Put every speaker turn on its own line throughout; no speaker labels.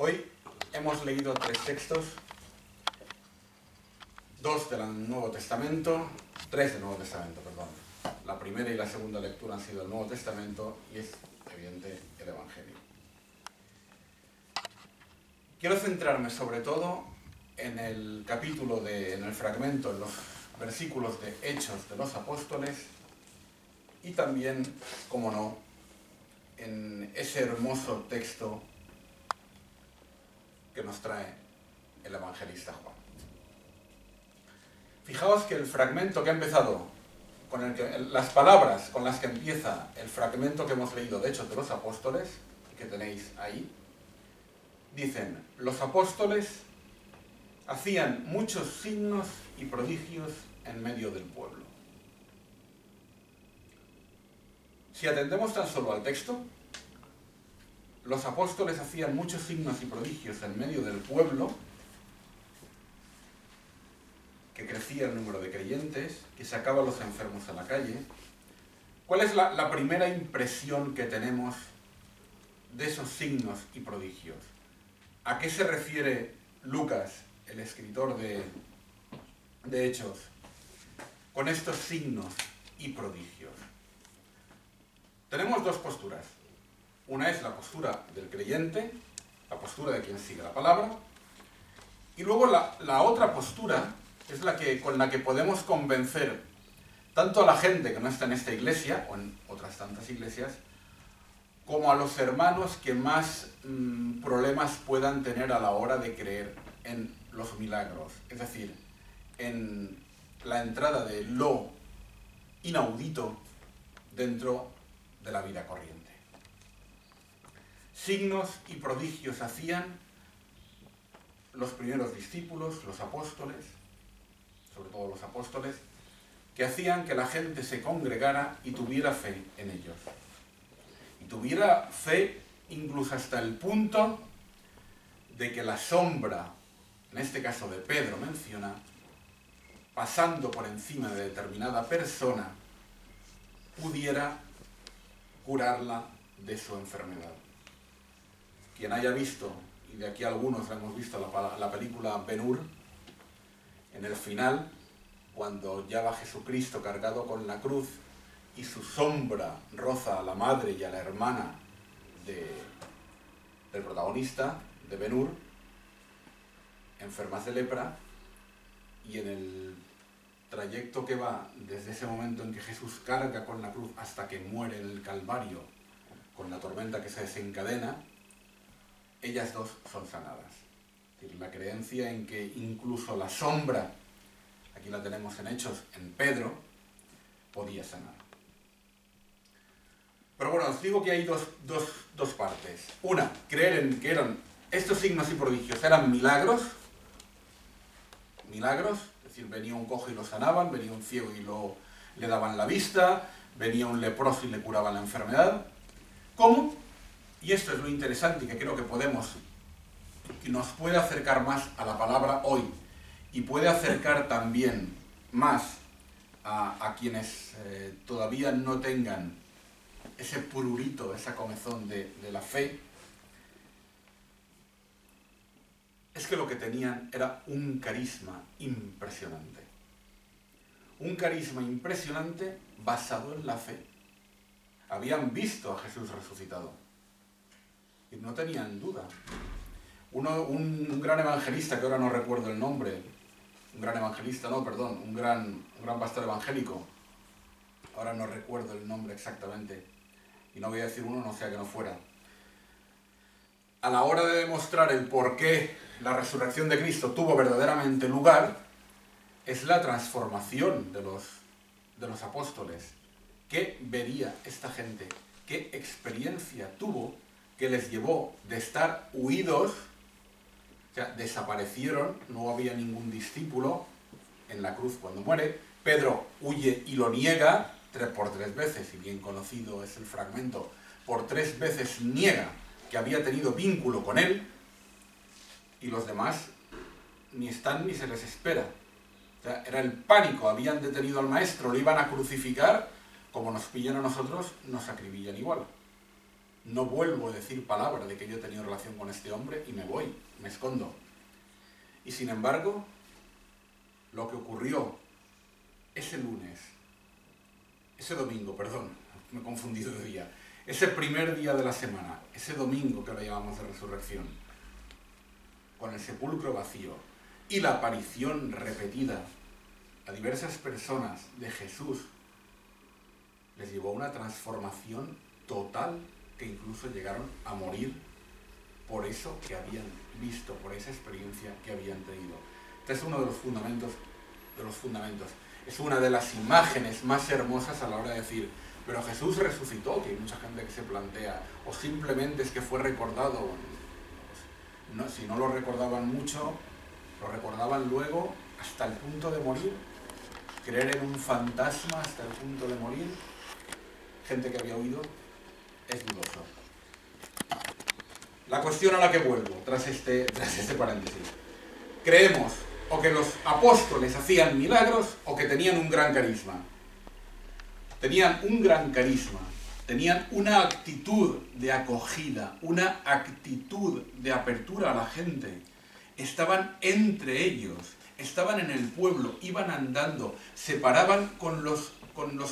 Hoy hemos leído 3 textos, 2 del Nuevo Testamento, 3 del Nuevo Testamento, perdón. La primera y la segunda lectura han sido del Nuevo Testamento y es evidente el Evangelio. Quiero centrarme sobre todo en el capítulo, en el fragmento, en los versículos de Hechos de los Apóstoles y también, como no, en ese hermoso texto que nos trae el evangelista Juan. Fijaos que el fragmento que ha empezado, las palabras con las que empieza el fragmento que hemos leído de Hechos de los Apóstoles, que tenéis ahí, dicen: los apóstoles hacían muchos signos y prodigios en medio del pueblo. Si atendemos tan solo al texto, los apóstoles hacían muchos signos y prodigios en medio del pueblo, que crecía el número de creyentes, que sacaba a los enfermos a la calle. ¿Cuál es la primera impresión que tenemos de esos signos y prodigios? ¿A qué se refiere Lucas, el escritor de Hechos, con estos signos y prodigios? Tenemos 2 posturas. Una es la postura del creyente, la postura de quien sigue la palabra, y luego la otra postura es con la que podemos convencer tanto a la gente que no está en esta iglesia, o en otras tantas iglesias, como a los hermanos que más problemas puedan tener a la hora de creer en los milagros, es decir, en la entrada de lo inaudito dentro de la vida corriente. Signos y prodigios hacían los primeros discípulos, los apóstoles, sobre todo los apóstoles, que hacían que la gente se congregara y tuviera fe en ellos. Y tuviera fe incluso hasta el punto de que la sombra, en este caso de Pedro menciona, pasando por encima de determinada persona, pudiera curarla de su enfermedad. Quien haya visto, y de aquí algunos hemos visto la película Ben-Hur, en el final, cuando ya va Jesucristo cargado con la cruz y su sombra roza a la madre y a la hermana del protagonista de Ben-Hur, enfermas de lepra, y en el trayecto que va desde ese momento en que Jesús carga con la cruz hasta que muere en el Calvario con la tormenta que se desencadena, ellas dos son sanadas. Es decir, la creencia en que incluso la sombra, aquí la tenemos en Hechos, en Pedro, podía sanar. Pero bueno, os digo que hay dos partes. Una, creer en que estos signos y prodigios eran milagros, es decir, venía un cojo y lo sanaban, venía un ciego y le daban la vista, venía un leproso y le curaban la enfermedad. ¿Cómo? Y esto es lo interesante y que creo que nos puede acercar más a la palabra hoy y puede acercar también más a quienes todavía no tengan ese prurito, esa comezón de la fe. Es que lo que tenían era un carisma impresionante. Un carisma impresionante basado en la fe. Habían visto a Jesús resucitado y no tenían duda. Un gran evangelista, que ahora no recuerdo el nombre, un gran pastor evangélico, ahora no recuerdo el nombre exactamente, y no voy a decir uno, no sea que no fuera. A la hora de demostrar el por qué la resurrección de Cristo tuvo verdaderamente lugar, es la transformación de los apóstoles. ¿Qué vería esta gente? ¿Qué experiencia tuvo que les llevó de estar huidos? O sea, desaparecieron, no había ningún discípulo en la cruz cuando muere. Pedro huye y lo niega por 3 veces, y bien conocido es el fragmento. Por 3 veces niega que había tenido vínculo con él, y los demás ni están ni se les espera. O sea, era el pánico, habían detenido al maestro, lo iban a crucificar, como nos pillan a nosotros, nos acribillan igual. no vuelvo a decir palabra de que yo he tenido relación con este hombre y me voy, me escondo. Y sin embargo, lo que ocurrió ese domingo, me he confundido de día, ese primer día de la semana, ese domingo que lo llamamos de resurrección, con el sepulcro vacío y la aparición repetida a diversas personas de Jesús, les llevó a una transformación total que incluso llegaron a morir por eso que habían visto, por esa experiencia que habían tenido. Este es uno de los fundamentos, es una de las imágenes más hermosas a la hora de decir, pero Jesús resucitó, que hay mucha gente que se plantea, o simplemente es que fue recordado. No, si no lo recordaban mucho, lo recordaban luego hasta el punto de morir. Creer en un fantasma hasta el punto de morir, gente que había oído, es dudoso. La cuestión a la que vuelvo, tras este paréntesis. Creemos o que los apóstoles hacían milagros o que tenían un gran carisma. Tenían un gran carisma, tenían una actitud de acogida, una actitud de apertura a la gente. Estaban entre ellos, estaban en el pueblo, iban andando, se paraban con los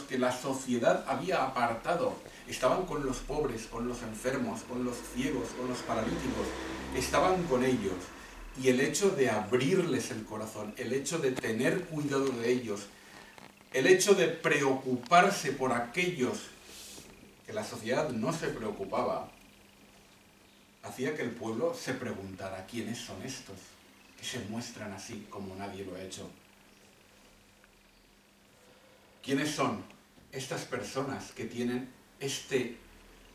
que la sociedad había apartado. Estaban con los pobres, con los enfermos, con los ciegos, con los paralíticos. Estaban con ellos. Y el hecho de abrirles el corazón, el hecho de tener cuidado de ellos, el hecho de preocuparse por aquellos que la sociedad no se preocupaba, hacía que el pueblo se preguntara quiénes son estos, que se muestran así como nadie lo ha hecho. ¿Quiénes son estas personas que tienen este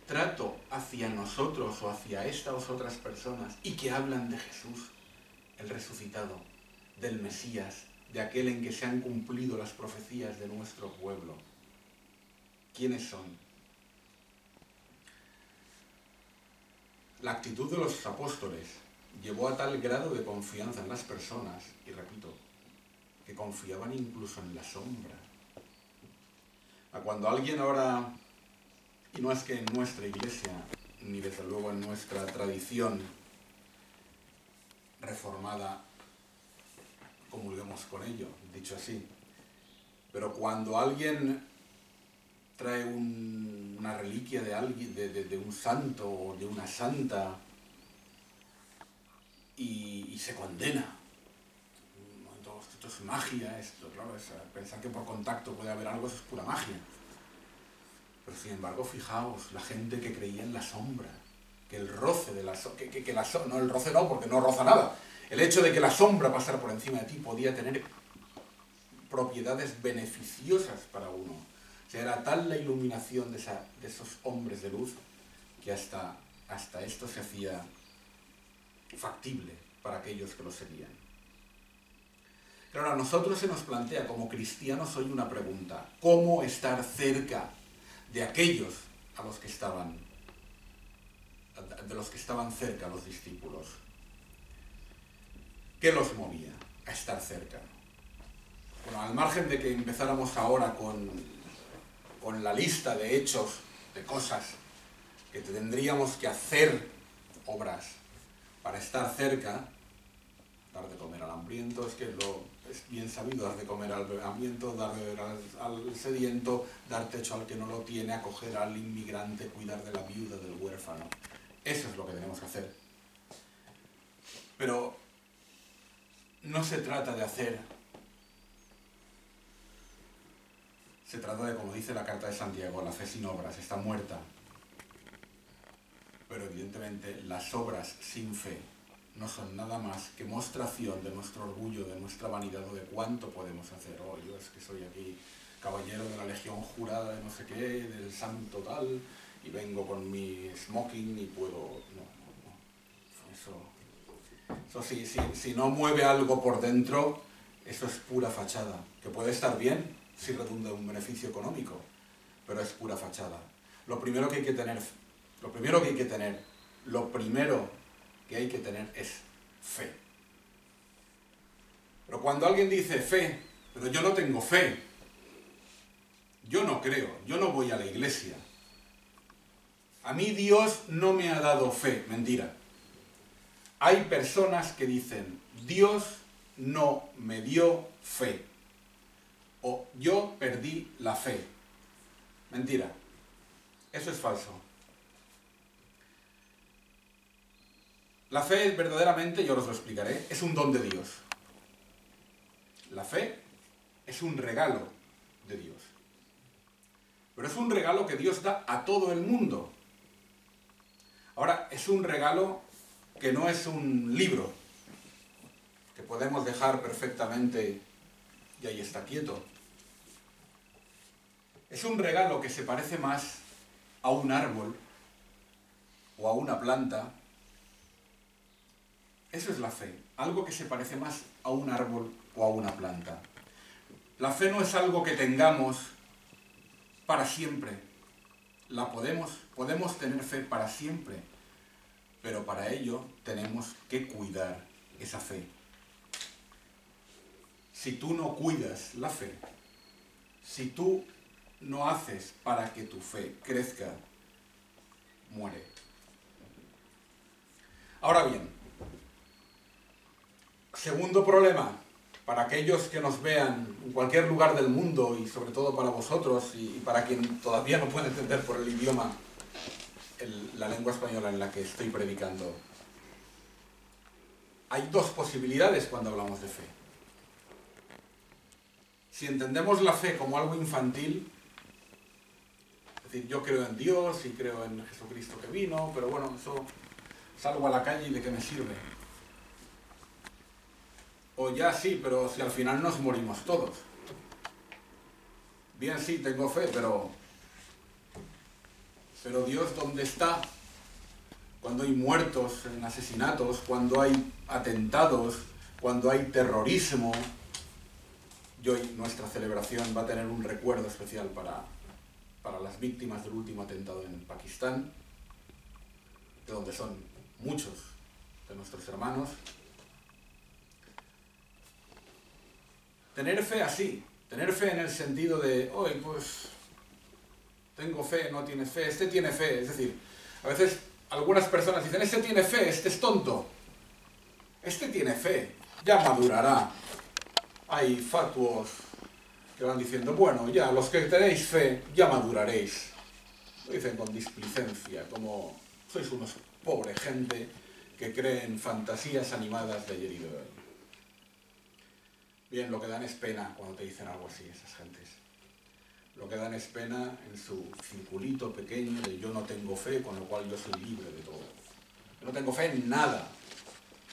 trato hacia nosotros o hacia estas otras personas y que hablan de Jesús, el resucitado, del Mesías, de aquel en que se han cumplido las profecías de nuestro pueblo? ¿Quiénes son? La actitud de los apóstoles llevó a tal grado de confianza en las personas, y repito, que confiaban incluso en la sombra. A cuando alguien ahora, y no es que en nuestra iglesia, ni desde luego en nuestra tradición reformada, comulguemos con ello, dicho así, pero cuando alguien trae una reliquia de alguien, de un santo o de una santa y se condena, esto es magia, esto, claro, pensar que por contacto puede haber algo, eso es pura magia. Pero sin embargo, fijaos, la gente que creía en la sombra, que el roce de la sombra, no, el roce no, porque no roza nada, el hecho de que la sombra pasara por encima de ti podía tener propiedades beneficiosas para uno. O sea, era tal la iluminación de esos hombres de luz que hasta esto se hacía factible para aquellos que lo seguían. Claro, a nosotros se nos plantea como cristianos hoy una pregunta: ¿cómo estar cerca de aquellos de los que estaban cerca, los discípulos? ¿Qué los movía a estar cerca? Bueno, al margen de que empezáramos ahora con la lista de hechos, de cosas que tendríamos que hacer, obras, para estar cerca, dar de comer al hambriento, es bien sabido, dar de comer al hambriento, dar de beber al sediento, dar techo al que no lo tiene, acoger al inmigrante, cuidar de la viuda, del huérfano. Eso es lo que tenemos que hacer. Pero no se trata de hacer. Se trata de, como dice la Carta de Santiago, la fe sin obras está muerta. Pero evidentemente las obras sin fe no son nada más que mostración de nuestro orgullo, de nuestra vanidad o de cuánto podemos hacer. Oh, yo es que soy aquí caballero de la legión jurada de no sé qué, del santo tal, y vengo con mi smoking y puedo... Eso si no mueve algo por dentro, eso es pura fachada, que puede estar bien si redunda en un beneficio económico, pero es pura fachada. Lo primero que hay que tener es fe. Pero cuando alguien dice fe, pero yo no tengo fe, yo no creo, yo no voy a la iglesia, A mí Dios no me ha dado fe. Mentira. Hay personas que dicen, Dios no me dio fe. O yo perdí la fe. Mentira. Eso es falso. La fe verdaderamente, yo os lo explicaré, es un don de Dios. La fe es un regalo de Dios. Pero es un regalo que Dios da a todo el mundo. Ahora, es un regalo que no es un libro, que podemos dejar perfectamente y ahí está quieto. Es un regalo que se parece más a un árbol o a una planta. Eso es la fe, algo que se parece más a un árbol o a una planta. La fe no es algo que tengamos para siempre. Podemos tener fe para siempre, pero para ello tenemos que cuidar esa fe. Si tú no cuidas la fe, si tú no haces para que tu fe crezca, muere. Ahora bien, segundo problema, para aquellos que nos vean en cualquier lugar del mundo y sobre todo para vosotros y para quien todavía no puede entender por el idioma la lengua española en la que estoy predicando. Hay dos posibilidades cuando hablamos de fe. Si entendemos la fe como algo infantil, es decir, yo creo en Dios y creo en Jesucristo que vino, pero bueno, eso salgo a la calle y ¿de qué me sirve? O ya sí, pero si al final nos morimos todos. Bien, sí, tengo fe, pero Dios, ¿dónde está? Cuando hay muertos en asesinatos, cuando hay atentados, cuando hay terrorismo. Y hoy nuestra celebración va a tener un recuerdo especial para las víctimas del último atentado en Pakistán, de donde son muchos de nuestros hermanos. Tener fe así, tener fe en el sentido de, hoy pues tengo fe, no tienes fe, este tiene fe. Es decir, a veces algunas personas dicen, este tiene fe, este es tonto. Este tiene fe, ya madurará. Hay fatuos que van diciendo, bueno, ya, los que tenéis fe, ya maduraréis. Lo dicen con displicencia, como sois unos pobre gente que cree en fantasías animadas de ayer y de hoy. Bien, lo que dan es pena cuando te dicen algo así, esas gentes. Lo que dan es pena en su circulito pequeño de yo no tengo fe, con lo cual yo soy libre de todo. Yo no tengo fe en nada.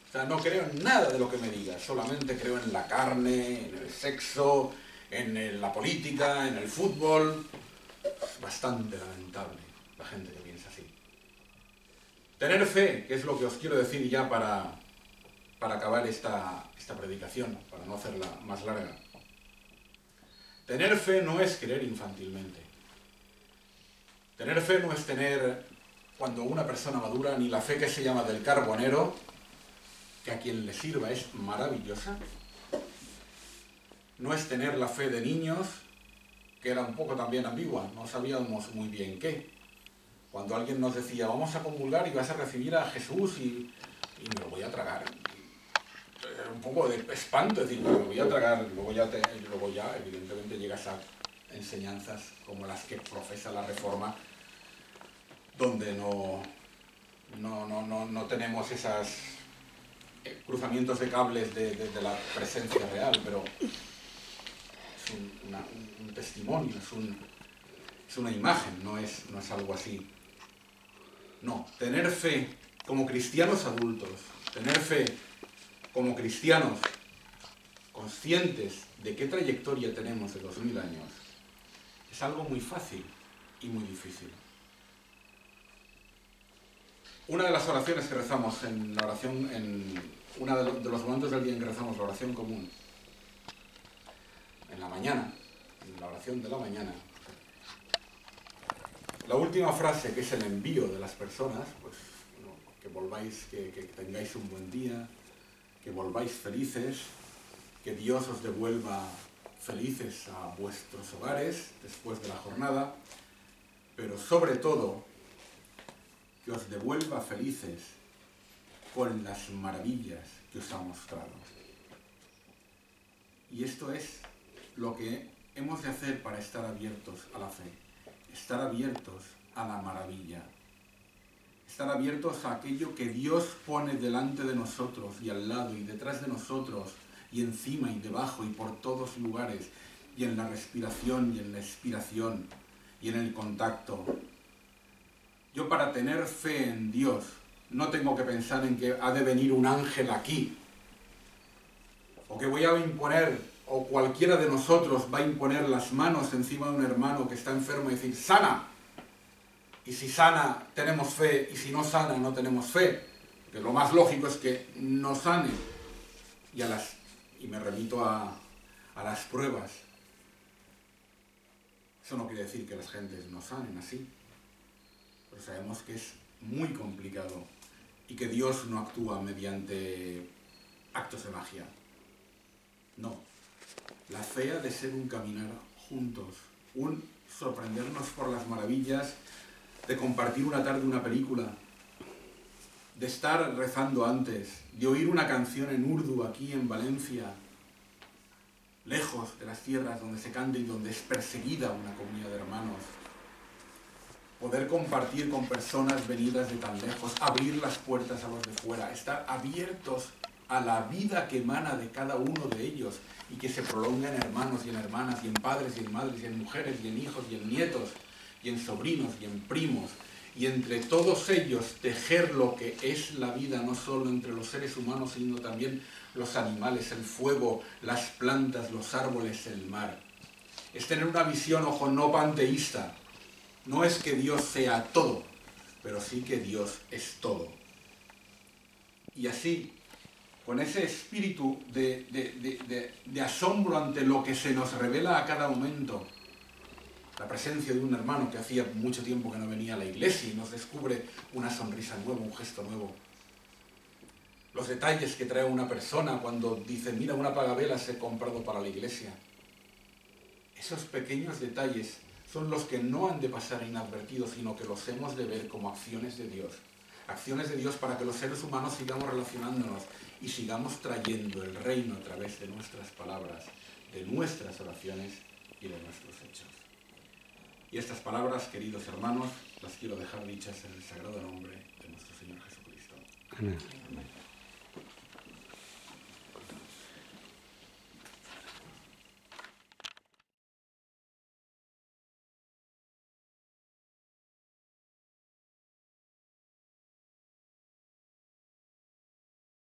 O sea, no creo en nada de lo que me digas, solamente creo en la carne, en el sexo, en la política, en el fútbol. Es bastante lamentable la gente que piensa así. Tener fe, que es lo que os quiero decir ya para acabar esta predicación, para no hacerla más larga. Tener fe no es creer infantilmente. Tener fe no es tener, cuando una persona madura, ni la fe que se llama del carbonero, que a quien le sirva es maravillosa. No es tener la fe de niños, que era un poco también ambigua, no sabíamos muy bien qué. Cuando alguien nos decía, vamos a comulgar y vas a recibir a Jesús y me lo voy a tragar. Un poco de espanto, es decir, me lo voy a tragar, luego ya evidentemente llegas a enseñanzas como las que profesa la Reforma, donde no tenemos esos cruzamientos de cables de la presencia real, pero es un testimonio, es una imagen, no es algo así. No, tener fe como cristianos adultos, tener fe como cristianos conscientes de qué trayectoria tenemos de 2000 años, es algo muy fácil y muy difícil. Una de las oraciones que rezamos en la oración, en uno de los momentos del día en que rezamos la oración común, en la mañana, en la oración de la mañana, la última frase, que es el envío de las personas, pues que volváis, que tengáis un buen día, que volváis felices, que Dios os devuelva felices a vuestros hogares después de la jornada, pero sobre todo que os devuelva felices con las maravillas que os ha mostrado. Y esto es lo que hemos de hacer para estar abiertos a la fe, estar abiertos a la maravilla, estar abiertos a aquello que Dios pone delante de nosotros y al lado y detrás de nosotros y encima y debajo y por todos lugares, y en la respiración y en la expiración y en el contacto. Yo, para tener fe en Dios, no tengo que pensar en que ha de venir un ángel aquí, o que voy a imponer, o cualquiera de nosotros va a imponer las manos encima de un hermano que está enfermo y decir, ¡sana! Y si sana, tenemos fe, y si no sana, no tenemos fe. Que lo más lógico es que no sane. Y me remito a las pruebas. Eso no quiere decir que las gentes no sanen así. Pero sabemos que es muy complicado y que Dios no actúa mediante actos de magia. No. La fe ha de ser un caminar juntos, un sorprendernos por las maravillas de compartir una tarde una película, de estar rezando antes, de oír una canción en urdu aquí en Valencia, lejos de las tierras donde se canta y donde es perseguida una comunidad de hermanos. Poder compartir con personas venidas de tan lejos, abrir las puertas a los de fuera, estar abiertos a la vida que emana de cada uno de ellos y que se prolonga en hermanos y en hermanas, y en padres y en madres, y en mujeres y en hijos y en nietos, y en sobrinos y en primos, y entre todos ellos tejer lo que es la vida, no solo entre los seres humanos, sino también los animales, el fuego, las plantas, los árboles, el mar. Es tener una visión, ojo, no panteísta. No es que Dios sea todo, pero sí que Dios es todo. Y así, con ese espíritu de asombro ante lo que se nos revela a cada momento, la presencia de un hermano que hacía mucho tiempo que no venía a la iglesia y nos descubre una sonrisa nueva, un gesto nuevo. Los detalles que trae una persona cuando dice, mira, una pagavelas he comprado para la iglesia. Esos pequeños detalles son los que no han de pasar inadvertidos, sino que los hemos de ver como acciones de Dios. Acciones de Dios para que los seres humanos sigamos relacionándonos y sigamos trayendo el reino a través de nuestras palabras, de nuestras oraciones y de nuestros hechos. Y estas palabras, queridos hermanos, las quiero dejar dichas en el sagrado nombre de nuestro Señor Jesucristo.
Amén.
Amén.